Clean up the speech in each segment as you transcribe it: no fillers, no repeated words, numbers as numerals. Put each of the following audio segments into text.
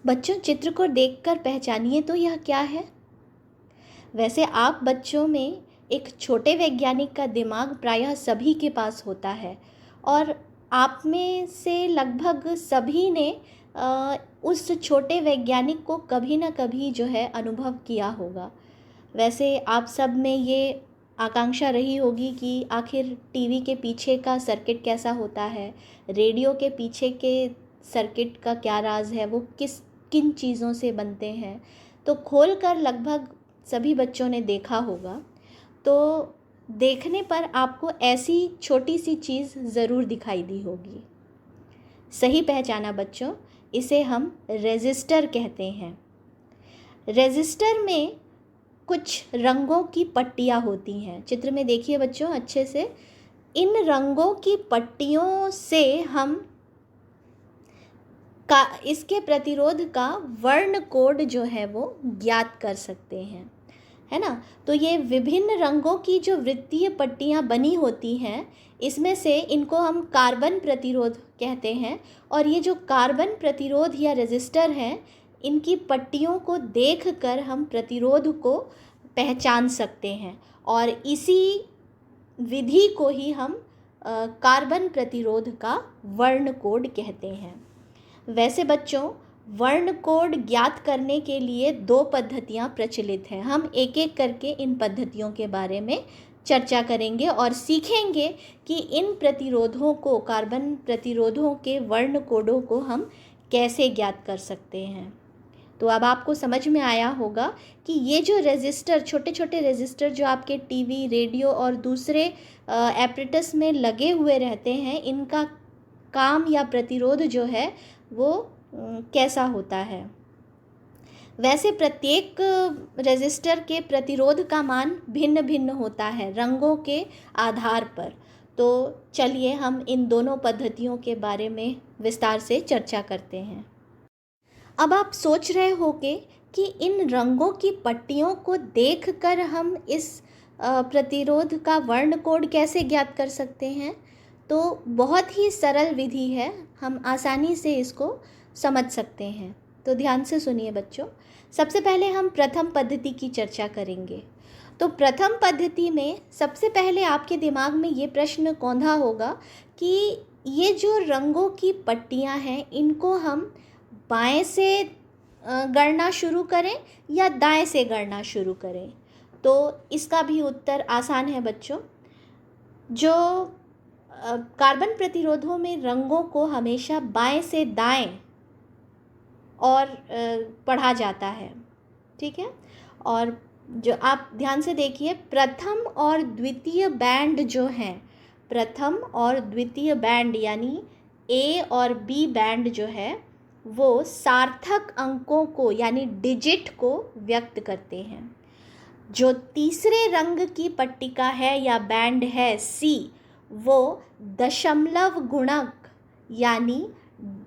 बच्चों, चित्र को देखकर पहचानिए तो यह क्या है। वैसे आप बच्चों में एक छोटे वैज्ञानिक का दिमाग प्रायः सभी के पास होता है और आप में से लगभग सभी ने उस छोटे वैज्ञानिक को कभी ना कभी जो है अनुभव किया होगा। वैसे आप सब में ये आकांक्षा रही होगी कि आखिर टीवी के पीछे का सर्किट कैसा होता है, रेडियो के पीछे के सर्किट का क्या राज है, वो किन चीज़ों से बनते हैं। तो खोल कर लगभग सभी बच्चों ने देखा होगा। तो देखने पर आपको ऐसी छोटी सी चीज़ ज़रूर दिखाई दी होगी। सही पहचाना बच्चों, इसे हम रेजिस्टर कहते हैं। रेजिस्टर में कुछ रंगों की पट्टियाँ होती हैं। चित्र में देखिए बच्चों अच्छे से। इन रंगों की पट्टियों से हम इसके प्रतिरोध का वर्ण कोड जो है वो ज्ञात कर सकते हैं, है ना। तो ये विभिन्न रंगों की जो वृत्तीय पट्टियाँ बनी होती हैं, इसमें से इनको हम कार्बन प्रतिरोध कहते हैं। और ये जो कार्बन प्रतिरोध या रेजिस्टर हैं, इनकी पट्टियों को देखकर हम प्रतिरोध को पहचान सकते हैं और इसी विधि को ही हम कार्बन प्रतिरोध का वर्ण कोड कहते हैं। वैसे बच्चों, वर्ण कोड ज्ञात करने के लिए 2 पद्धतियाँ प्रचलित हैं। हम एक एक करके इन पद्धतियों के बारे में चर्चा करेंगे और सीखेंगे कि इन प्रतिरोधों को, कार्बन प्रतिरोधों के वर्ण कोडों को हम कैसे ज्ञात कर सकते हैं। तो अब आपको समझ में आया होगा कि ये जो रेजिस्टर, छोटे छोटे रेजिस्टर जो आपके टीवी, रेडियो और दूसरे एपरेटस में लगे हुए रहते हैं, इनका काम या प्रतिरोध जो है वो कैसा होता है। वैसे प्रत्येक रेजिस्टर के प्रतिरोध का मान भिन्न भिन्न होता है रंगों के आधार पर। तो चलिए हम इन दोनों पद्धतियों के बारे में विस्तार से चर्चा करते हैं। अब आप सोच रहे होंगे कि इन रंगों की पट्टियों को देखकर हम इस प्रतिरोध का वर्ण कोड कैसे ज्ञात कर सकते हैं। तो बहुत ही सरल विधि है, हम आसानी से इसको समझ सकते हैं। तो ध्यान से सुनिए बच्चों। सबसे पहले हम प्रथम पद्धति की चर्चा करेंगे। तो प्रथम पद्धति में सबसे पहले आपके दिमाग में ये प्रश्न कौंधा होगा कि ये जो रंगों की पट्टियाँ हैं, इनको हम बाएं से गणना शुरू करें या दाएं से गणना शुरू करें। तो इसका भी उत्तर आसान है बच्चों। जो कार्बन प्रतिरोधों में रंगों को हमेशा बाएं से दाएं और पढ़ा जाता है, ठीक है। और जो आप ध्यान से देखिए, प्रथम और द्वितीय बैंड जो हैं, प्रथम और द्वितीय बैंड यानी ए और बी बैंड जो है वो सार्थक अंकों को यानी डिजिट को व्यक्त करते हैं। जो तीसरे रंग की पट्टिका है या बैंड है सी, वो दशमलव गुणक यानी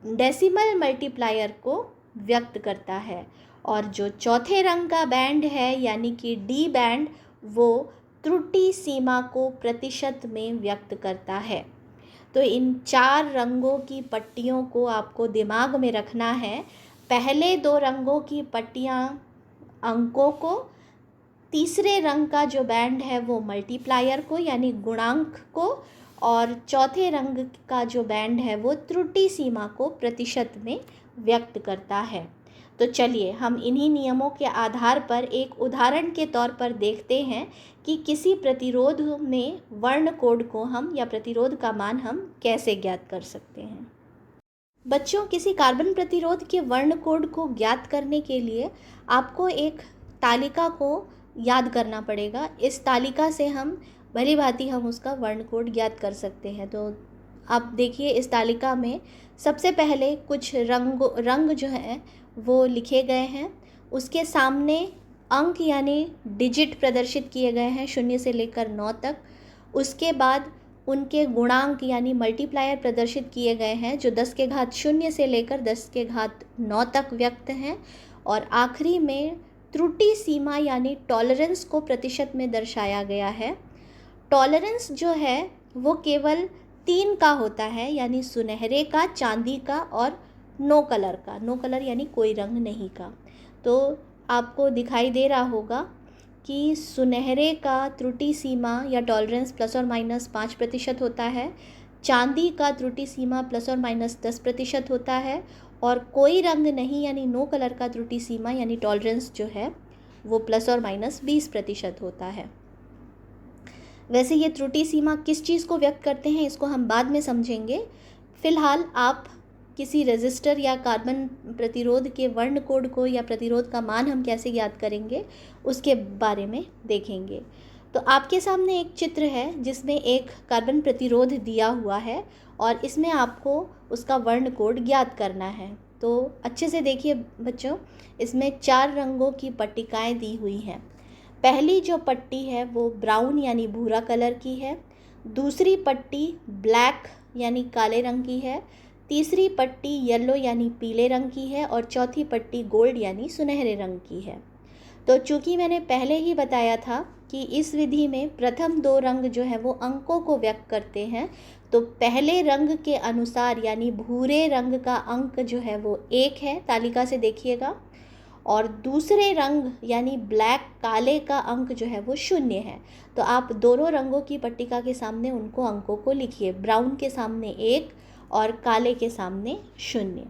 डेसिमल मल्टीप्लायर को व्यक्त करता है। और जो चौथे रंग का बैंड है यानी कि डी बैंड, वो त्रुटि सीमा को प्रतिशत में व्यक्त करता है। तो इन 4 रंगों की पट्टियों को आपको दिमाग में रखना है। पहले 2 रंगों की पट्टियाँ अंकों को, तीसरे रंग का जो बैंड है वो मल्टीप्लायर को यानी गुणांक को, और चौथे रंग का जो बैंड है वो त्रुटि सीमा को प्रतिशत में व्यक्त करता है। तो चलिए हम इन्हीं नियमों के आधार पर एक उदाहरण के तौर पर देखते हैं कि किसी प्रतिरोध में वर्ण कोड को हम या प्रतिरोध का मान हम कैसे ज्ञात कर सकते हैं। बच्चों, किसी कार्बन प्रतिरोध के वर्ण कोड को ज्ञात करने के लिए आपको एक तालिका को याद करना पड़ेगा। इस तालिका से हम भली भांति हम उसका वर्ण कोड ज्ञात कर सकते हैं। तो आप देखिए, इस तालिका में सबसे पहले कुछ रंग जो हैं वो लिखे गए हैं। उसके सामने अंक यानी डिजिट प्रदर्शित किए गए हैं 0 से लेकर 9 तक। उसके बाद उनके गुणांक यानी मल्टीप्लायर प्रदर्शित किए गए हैं जो 10 के घात 0 से लेकर 10 के घात 9 तक व्यक्त हैं। और आखिरी में त्रुटि सीमा यानी टॉलरेंस को प्रतिशत में दर्शाया गया है। टॉलरेंस जो है वो केवल 3 का होता है, यानी सुनहरे का, चांदी का और नो कलर का, नो कलर यानी कोई रंग नहीं का। तो आपको दिखाई दे रहा होगा कि सुनहरे का त्रुटि सीमा या टॉलरेंस ±5% होता है, चांदी का त्रुटि सीमा ±10% होता है, और कोई रंग नहीं यानी नो कलर का त्रुटि सीमा यानी टॉलरेंस जो है वो ±20% होता है। वैसे ये त्रुटि सीमा किस चीज़ को व्यक्त करते हैं इसको हम बाद में समझेंगे। फ़िलहाल आप किसी रेजिस्टर या कार्बन प्रतिरोध के वर्ण कोड को या प्रतिरोध का मान हम कैसे ज्ञात करेंगे उसके बारे में देखेंगे। तो आपके सामने एक चित्र है जिसमें एक कार्बन प्रतिरोध दिया हुआ है और इसमें आपको उसका वर्ण कोड ज्ञात करना है। तो अच्छे से देखिए बच्चों, इसमें 4 रंगों की पट्टिकाएं दी हुई हैं। पहली जो पट्टी है वो ब्राउन यानी भूरा कलर की है, दूसरी पट्टी ब्लैक यानी काले रंग की है, तीसरी पट्टी येलो यानी पीले रंग की है और चौथी पट्टी गोल्ड यानी सुनहरे रंग की है। तो चूँकि मैंने पहले ही बताया था कि इस विधि में प्रथम 2 रंग जो है वो अंकों को व्यक्त करते हैं, तो पहले रंग के अनुसार यानी भूरे रंग का अंक जो है वो 1 है, तालिका से देखिएगा, और दूसरे रंग यानी ब्लैक काले का अंक जो है वो 0 है। तो आप दोनों रंगों की पट्टिका के सामने उनको अंकों को लिखिए, ब्राउन के सामने 1 और काले के सामने 0।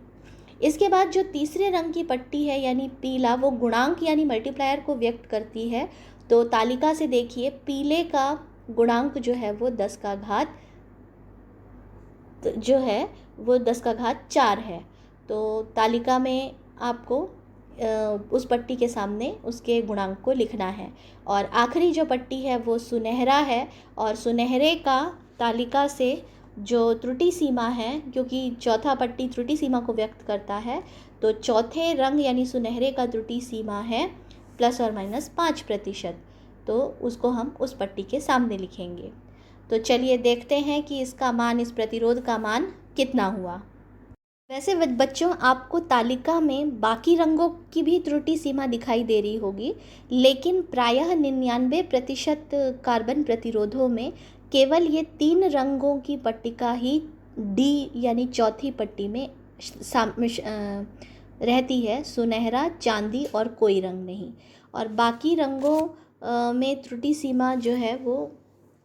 इसके बाद जो तीसरे रंग की पट्टी है यानी पीला, वो गुणांक यानी मल्टीप्लायर को व्यक्त करती है। तो तालिका से देखिए, पीले का गुणांक जो है वो 10 का घात जो है वो 10 का घात 4 है। तो तालिका में आपको उस पट्टी के सामने उसके गुणांक को लिखना है। और आखिरी जो पट्टी है वो सुनहरा है, और सुनहरे का तालिका से जो त्रुटि सीमा है, क्योंकि चौथा पट्टी त्रुटि सीमा को व्यक्त करता है, तो चौथे रंग यानी सुनहरे का त्रुटि सीमा है ±5%। तो उसको हम उस पट्टी के सामने लिखेंगे। तो चलिए देखते हैं कि इसका मान, इस प्रतिरोध का मान कितना हुआ। वैसे बच्चों, आपको तालिका में बाकी रंगों की भी त्रुटि सीमा दिखाई दे रही होगी, लेकिन प्रायः 99% कार्बन प्रतिरोधों में केवल ये 3 रंगों की पट्टिका ही डी यानी चौथी पट्टी में रहती है, सुनहरा, चांदी और कोई रंग नहीं। और बाकी रंगों में त्रुटि सीमा जो है वो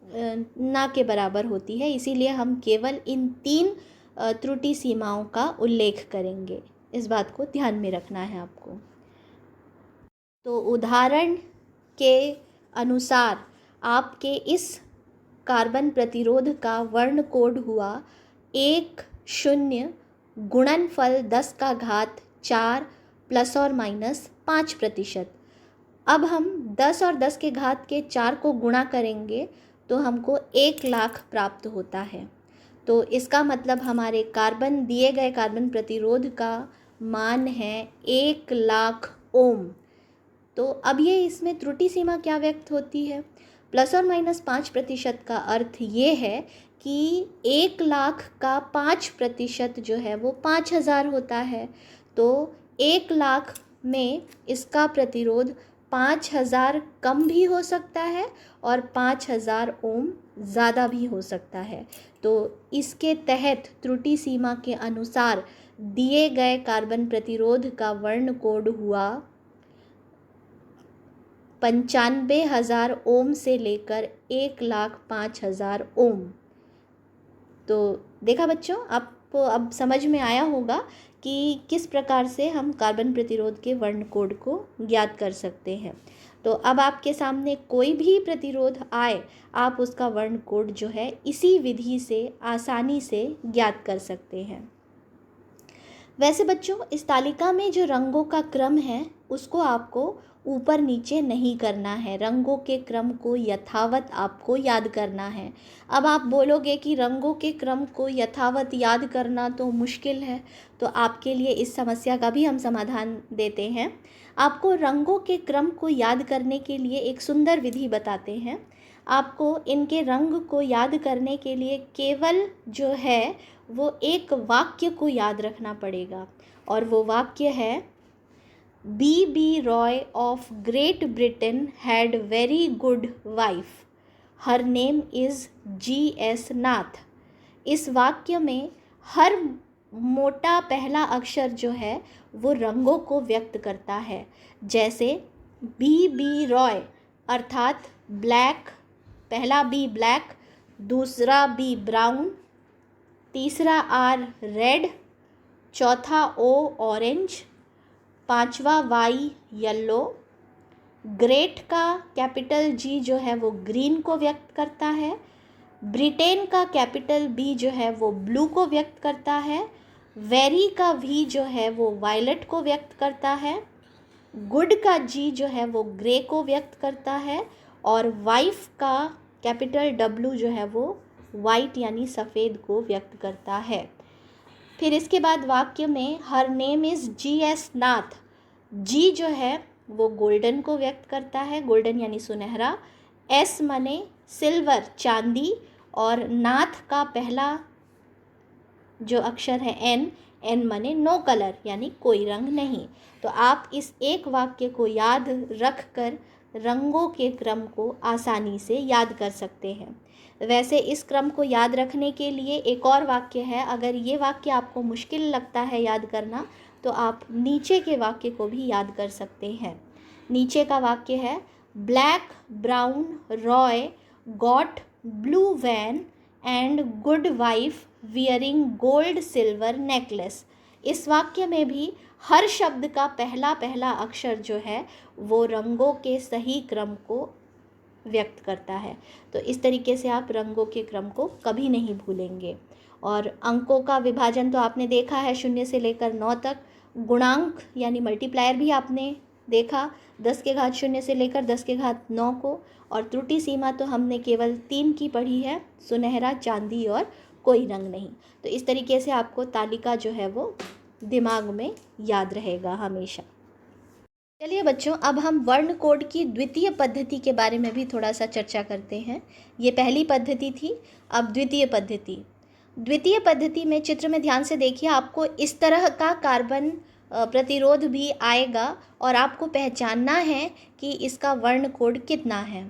ना के बराबर होती है, इसीलिए हम केवल इन 3 त्रुटि सीमाओं का उल्लेख करेंगे। इस बात को ध्यान में रखना है आपको। तो उदाहरण के अनुसार आपके इस कार्बन प्रतिरोध का वर्ण कोड हुआ 10 गुणनफल 10 का घात 4 ±5%। अब हम 10 और 10 के घात के 4 को गुणा करेंगे तो हमको 1 लाख प्राप्त होता है। तो इसका मतलब हमारे दिए गए कार्बन प्रतिरोध का मान है 1 लाख ओम। तो अब ये इसमें त्रुटि सीमा क्या व्यक्त होती है? ±5% का अर्थ ये है कि 1 लाख का 5% जो है वो 5000 होता है। तो 1 लाख में इसका प्रतिरोध 5000 कम भी हो सकता है और 5000 ओम ज़्यादा भी हो सकता है। तो इसके तहत त्रुटि सीमा के अनुसार दिए गए कार्बन प्रतिरोध का वर्ण कोड हुआ 95,000 ओम से लेकर 1,05,000 ओम। तो देखा बच्चों, आपको अब समझ में आया होगा कि किस प्रकार से हम कार्बन प्रतिरोध के वर्ण कोड को ज्ञात कर सकते हैं। तो अब आपके सामने कोई भी प्रतिरोध आए, आप उसका वर्ण कोड जो है इसी विधि से आसानी से ज्ञात कर सकते हैं। वैसे बच्चों, इस तालिका में जो रंगों का क्रम है उसको आपको ऊपर नीचे नहीं करना है, रंगों के क्रम को यथावत आपको याद करना है। अब आप बोलोगे कि रंगों के क्रम को यथावत याद करना तो मुश्किल है, तो आपके लिए इस समस्या का भी हम समाधान देते हैं। आपको रंगों के क्रम को याद करने के लिए एक सुंदर विधि बताते हैं। आपको इनके रंग को याद करने के लिए केवल जो है वो एक वाक्य को याद रखना पड़ेगा, और वो वाक्य है B.B. Roy of Great Britain had very good wife. Her name is G.S. Nath. इस वाक्य में हर मोटा पहला अक्षर जो है वो रंगों को व्यक्त करता है। जैसे बी रॉय अर्थात ब्लैक, पहला बी ब्लैक, दूसरा बी ब्राउन, तीसरा आर रेड, चौथा ओ ऑरेंज, पांचवा वाई येलो। ग्रेट का कैपिटल जी जो है वो ग्रीन को व्यक्त करता है। ब्रिटेन का कैपिटल बी जो है वो ब्लू को व्यक्त करता है। वेरी का वी जो है वो वायलेट को व्यक्त करता है। गुड का जी जो है वो ग्रे को व्यक्त करता है। और वाइफ का कैपिटल डब्ल्यू जो है वो वाइट यानी सफ़ेद को व्यक्त करता है। फिर इसके बाद वाक्य में हर नेम इज़ GS नाथ, जी जो है वो गोल्डन को व्यक्त करता है, गोल्डन यानी सुनहरा। एस माने सिल्वर चांदी, और नाथ का पहला जो अक्षर है एन माने नो कलर यानी कोई रंग नहीं। तो आप इस एक वाक्य को याद रख कर रंगों के क्रम को आसानी से याद कर सकते हैं। वैसे इस क्रम को याद रखने के लिए एक और वाक्य है। अगर ये वाक्य आपको मुश्किल लगता है याद करना तो आप नीचे के वाक्य को भी याद कर सकते हैं। नीचे का वाक्य है black brown Roy got blue van and good wife wearing gold silver necklace. इस वाक्य में भी हर शब्द का पहला पहला अक्षर जो है वो रंगों के सही क्रम को व्यक्त करता है। तो इस तरीके से आप रंगों के क्रम को कभी नहीं भूलेंगे। और अंकों का विभाजन तो आपने देखा है 0 से लेकर 9 तक। गुणांक यानी मल्टीप्लायर भी आपने देखा 10 के घात 0 से लेकर 10 के घात 9 को। और त्रुटि सीमा तो हमने केवल 3 की पढ़ी है, सुनहरा चांदी और कोई रंग नहीं। तो इस तरीके से आपको तालिका जो है वो दिमाग में याद रहेगा हमेशा। चलिए बच्चों, अब हम वर्ण कोड की द्वितीय पद्धति के बारे में भी थोड़ा सा चर्चा करते हैं। ये पहली पद्धति थी, अब द्वितीय पद्धति। द्वितीय पद्धति में चित्र में ध्यान से देखिए, आपको इस तरह का कार्बन प्रतिरोध भी आएगा और आपको पहचानना है कि इसका वर्ण कोड कितना है।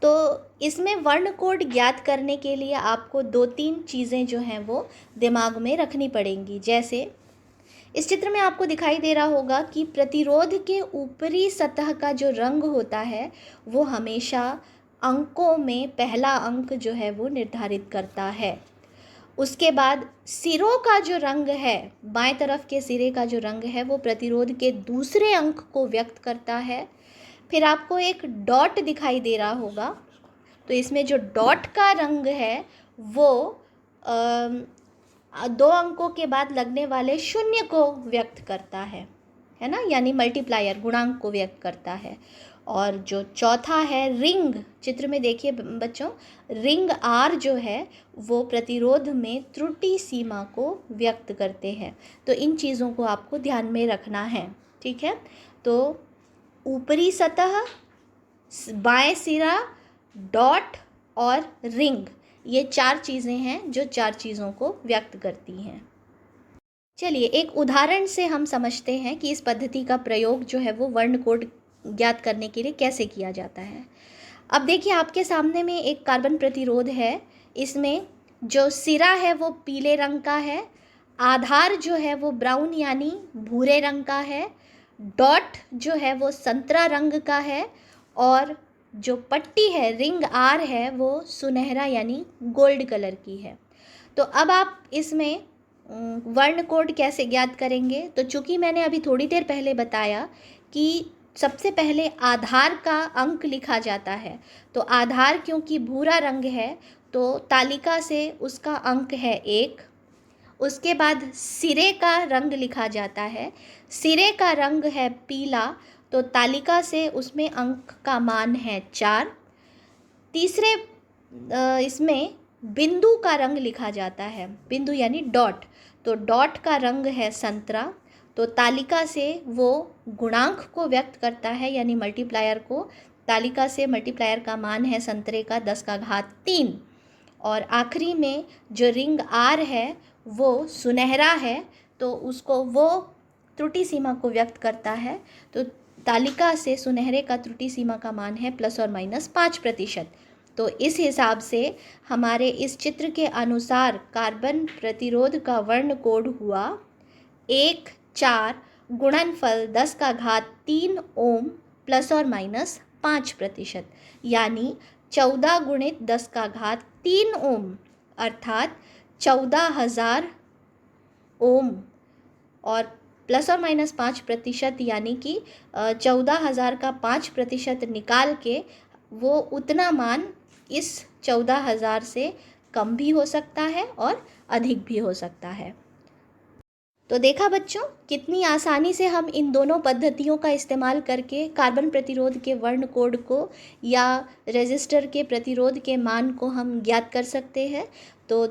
तो इसमें वर्ण कोड ज्ञात करने के लिए आपको 2-3 चीज़ें जो हैं वो दिमाग में रखनी पड़ेंगी। जैसे इस चित्र में आपको दिखाई दे रहा होगा कि प्रतिरोध के ऊपरी सतह का जो रंग होता है वो हमेशा अंकों में पहला अंक जो है वो निर्धारित करता है। उसके बाद सिरों का जो रंग है, बाएं तरफ के सिरे का जो रंग है वो प्रतिरोध के दूसरे अंक को व्यक्त करता है। फिर आपको एक डॉट दिखाई दे रहा होगा, तो इसमें जो डॉट का रंग है वो 2 अंकों के बाद लगने वाले शून्य को व्यक्त करता है ना, यानी मल्टीप्लायर गुणांक को व्यक्त करता है। और जो चौथा है रिंग, चित्र में देखिए बच्चों, रिंग आर जो है वो प्रतिरोध में त्रुटि सीमा को व्यक्त करते हैं। तो इन चीज़ों को आपको ध्यान में रखना है, ठीक है। तो ऊपरी सतह, बाएं सिरा, डॉट और रिंग, ये 4 चीज़ें हैं जो 4 चीज़ों को व्यक्त करती हैं। चलिए एक उदाहरण से हम समझते हैं कि इस पद्धति का प्रयोग जो है वो वर्ण कोड ज्ञात करने के लिए कैसे किया जाता है। अब देखिए आपके सामने में एक कार्बन प्रतिरोध है। इसमें जो सिरा है वो पीले रंग का है, आधार जो है वो ब्राउन यानी भूरे रंग का है, डॉट जो है वो संतरा रंग का है, और जो पट्टी है रिंग आर है वो सुनहरा यानी गोल्ड कलर की है। तो अब आप इसमें वर्ण कोड कैसे ज्ञात करेंगे? तो चूँकि मैंने अभी थोड़ी देर पहले बताया कि सबसे पहले आधार का अंक लिखा जाता है, तो आधार क्योंकि भूरा रंग है तो तालिका से उसका अंक है 1। उसके बाद सिरे का रंग लिखा जाता है, सिरे का रंग है पीला, तो तालिका से उसमें अंक का मान है 4। तीसरे इसमें बिंदु का रंग लिखा जाता है, बिंदु यानी डॉट, तो डॉट का रंग है संतरा, तो तालिका से वो गुणांक को व्यक्त करता है यानी मल्टीप्लायर को। तालिका से मल्टीप्लायर का मान है संतरे का 10 का घात 3। और आखिरी में जो रिंग आर है वो सुनहरा है, तो उसको वो त्रुटि सीमा को व्यक्त करता है। तो तालिका से सुनहरे का त्रुटि सीमा का मान है ±5%। तो इस हिसाब से हमारे इस चित्र के अनुसार कार्बन प्रतिरोध का वर्ण कोड हुआ 1,4 गुणनफल 10⁻³ ओम ±5%, यानी 14 गुणित 10⁻³ ओम अर्थात 14,000 ओम, और ±5% यानी कि 14,000 का 5% निकाल के वो उतना मान इस 14,000 से कम भी हो सकता है और अधिक भी हो सकता है। तो देखा बच्चों, कितनी आसानी से हम इन दोनों पद्धतियों का इस्तेमाल करके कार्बन प्रतिरोध के वर्ण कोड को या रेजिस्टर के प्रतिरोध के मान को हम ज्ञात कर सकते हैं। तो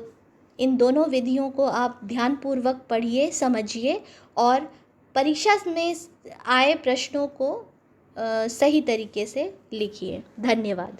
इन दोनों विधियों को आप ध्यानपूर्वक पढ़िए, समझिए और परीक्षा में आए प्रश्नों को सही तरीके से लिखिए। धन्यवाद।